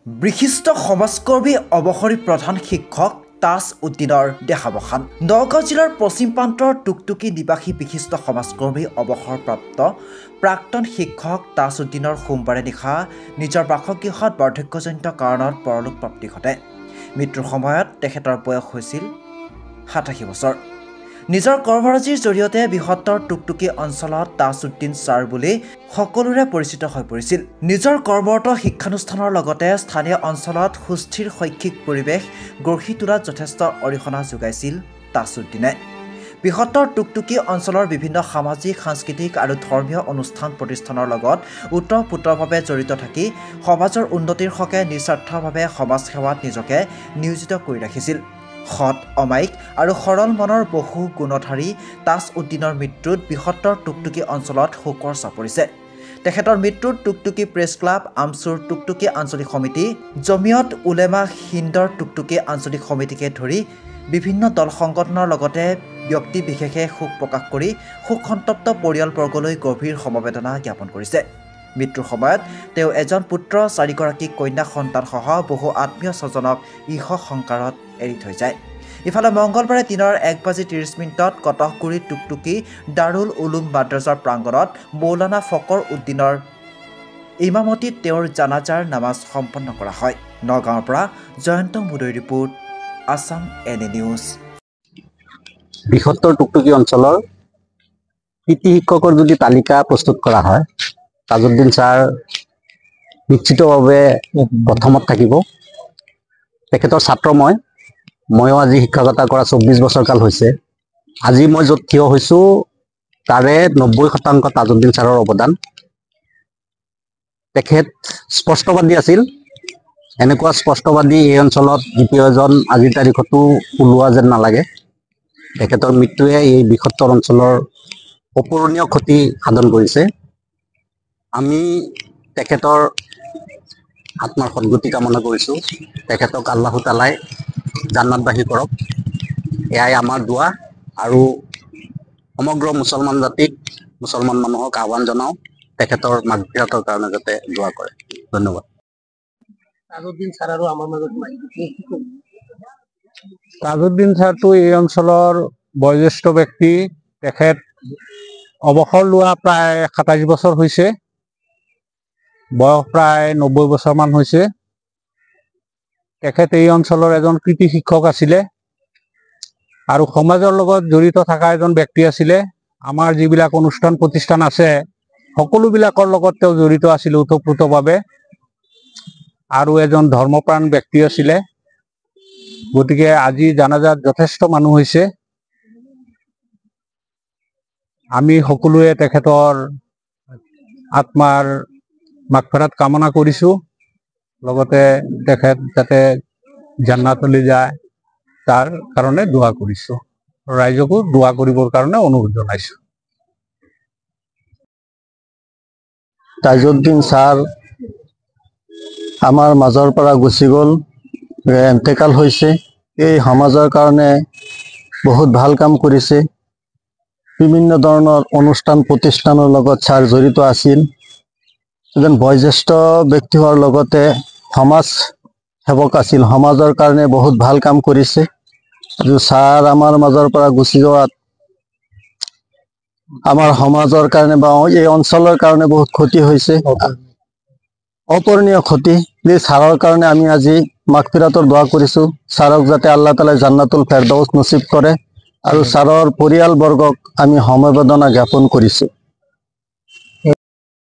বিশিষ্ট সমাজকৰ্মী অৱসৰী প্ৰধান শিক্ষক তাজ উদ্দিনৰ দেহাৱসান। নগাঁও জিলাৰ পশ্চিম প্ৰান্তৰ টুকটুকি নিবাসী বিশিষ্ট সমাজকৰ্মী অৱসৰপ্ৰাপ্ত প্ৰাক্তন শিক্ষক তাজ উদ্দিনৰ সোমবাৰে নিশা নিজৰ বাসগৃহত বাৰ্ধক্যজনিত কাৰণত পৰলোক প্ৰাপ্তি ঘটে। মৃত্যুৰ সময়ত তেখেতৰ বয়স হৈছিল 87 বছৰ। নিজৰ কৰ্মৰাজিৰ জৰিয়তে বৃহত্তৰ টুকটুকি অঞ্চলত তাজ উদ্দিন ছাৰ বুলি সকলোৰে পৰিচিত হৈ পৰিছিল। নিজৰ কৰ্মৰত শিক্ষানুষ্ঠানৰ লগতে স্থানীয় অঞ্চলত সুস্থিৰ শৈক্ষিক পৰিৱেশ গঢ়ি তোলাত যথেষ্ট অৰিহণা যোগাইছিল তাজ উদ্দিনে। বৃহত্তৰ টুকটুকি অঞ্চলৰ বিভিন্ন সামাজিক, সাংস্কৃতিক আৰু ধৰ্মীয় অনুষ্ঠান প্ৰতিষ্ঠানৰ লগত ওতঃপ্ৰোতভাৱে জড়িত থাকি সমাজৰ উন্নতিৰ হকে নিস্বাৰ্থভাৱে সমাজ সেৱাত নিজকে নিয়োজিত কৰি ৰাখিছিল। সৎ, অমায়িক আৰু সৰল মনৰ বহু গুণধাৰী তাজ উদ্দিনৰ মৃত্যুত বৃহত্তৰ টুকটুকি অঞ্চলত শোকৰ ছাঁ পৰিছে। তেখেতৰ মৃত্যুত টুকটুকি প্ৰেছ ক্লাব, আমচুৰ টুকটুকি আঞ্চলিক সমিতি, জমিয়ত উলেমা হিন্দৰ টুকটুকি আঞ্চলিক সমিতিকে ধৰি বিভিন্ন দল সংগঠনৰ লগতে ব্যক্তি বিশেষে শোক প্ৰকাশ কৰি শোকসন্তপ্ত পৰিয়ালবৰ্গলৈ গভীৰ সমবেদনা জ্ঞাপন কৰিছে। মৃত্যুৰ সময়ত তেওঁ এজন পুত্ৰ, 4গৰাকী কন্যা সন্তানসহ বহু আত্মীয় স্বজনক ইহ সংসাৰত এৰি থৈ যায়। ইফালে মঙলবাৰে দিনৰ 1:30 কটকগুৰি টুকটুকি দাৰুল উলুম মাদ্ৰাছাৰ প্ৰাংগণত মৌলানা ফকৰ উদ্দিনৰ ইমামতিত তেওঁৰ জানাজাৰ নামাজ সম্পন্ন কৰা হয়। নগাঁৱৰ পৰা জয়ন্ত মুদৈৰ ৰিপৰ্ট, আছাম এনে নিউজ। বৃহত্তৰ টুকটুকি অঞ্চলৰ কৃতি শিক্ষকৰ যদি তালিকা প্ৰস্তুত কৰা হয়, তাজ উদ্দিন ছাৰ নিশ্চিতভাৱে প্ৰথমত থাকিব। তেখেতৰ ছাত্ৰ ময়ো আজি শিক্ষকতা কৰা 24 বছৰ কাল হৈছে। আজি মই য'ত থিয় হৈছোঁ তাৰে 90% তাজ উদ্দিন ছাৰৰ অৱদান। তেখেত স্পষ্টবাদী আছিল। এনেকুৱা স্পষ্টবাদী এই অঞ্চলত দ্বিতীয় এজন আজিৰ তাৰিখতো ওলোৱা যেন নালাগে। তেখেতৰ মৃত্যুৱে এই বৃহত্তৰ অঞ্চলৰ অপূৰণীয় ক্ষতি সাধন কৰিছে। আমি তেখেতৰ আত্মাৰ সদ্গতি কামনা কৰিছোঁ। তেখেতক আল্লাহ তাআলাই জান্নাতবাসী কৰক, এয়াই আমাৰ দোৱা। আৰু সমগ্ৰ মুছলমান জাতিক, মুছলমান মানুহক আহ্বান জনাওঁ তেখেতৰ মাগফিৰাতৰ কাৰণে যাতে দোৱা কৰে। ধন্যবাদ। তাজ উদ্দিন ছাৰটো এই অঞ্চলৰ বয়োজ্যেষ্ঠ ব্যক্তি। তেখেত অৱসৰ লোৱা প্ৰায় 27 বছৰ হৈছে। বয়স প্ৰায় 90 বছৰমান হৈছে। তেখেত এই অঞ্চলৰ এজন কৃতি শিক্ষক আছিলে আৰু সমাজৰ লগত জড়িত থকা এজন ব্যক্তি আছিলে। আমাৰ যিবিলাক অনুষ্ঠান প্ৰতিষ্ঠান আছে সকলোবিলাকৰ লগত তেওঁ জড়িত আছিল ওতঃপ্ৰোতভাৱে, আৰু এজন ধৰ্মপ্ৰাণ ব্যক্তি আছিলে। গতিকে আজি জানাজাত যথেষ্ট মানুহ হৈছে। আমি সকলোৱে তেখেতৰ আত্মাৰ মাগফিৰাত কামনা কৰিছোঁ। লগতে তেখেত যাতে জান্নাতলৈ যায় তাৰ কাৰণে দোৱা কৰিছোঁ। ৰাইজকো দোৱা কৰিবৰ কাৰণে অনুৰোধ জনাইছোঁ। তাজ উদ্দিন ছাৰ আমাৰ মাজৰ পৰা গুচি গ'ল, এন্তেকাল হৈছে। এই সমাজৰ কাৰণে বহুত ভাল কাম কৰিছে। বিভিন্ন ধৰণৰ অনুষ্ঠান প্ৰতিষ্ঠানৰ লগত ছাৰ জড়িত আছিল। এজন বয়োজ্যেষ্ঠ ব্যক্তি হোৱাৰ লগতে সমাজ সেৱক আছিল। সমাজৰ কাৰণে বহুত ভাল কাম কৰিছে। আৰু ছাৰ আমাৰ মাজৰ পৰা গুচি যোৱাত আমাৰ সমাজৰ কাৰণে বা এই অঞ্চলৰ কাৰণে বহুত ক্ষতি হৈছে, অপূৰণীয় ক্ষতি। এই ছাৰৰ কাৰণে আমি আজি মাগফিৰাতৰ দোৱা কৰিছোঁ। ছাৰক যাতে আল্লাহ তাআলাই জান্নাতুল ফেৰদাউছ নচিব কৰে, আৰু ছাৰৰ পৰিয়ালবৰ্গক আমি সমবেদনা জ্ঞাপন কৰিছোঁ।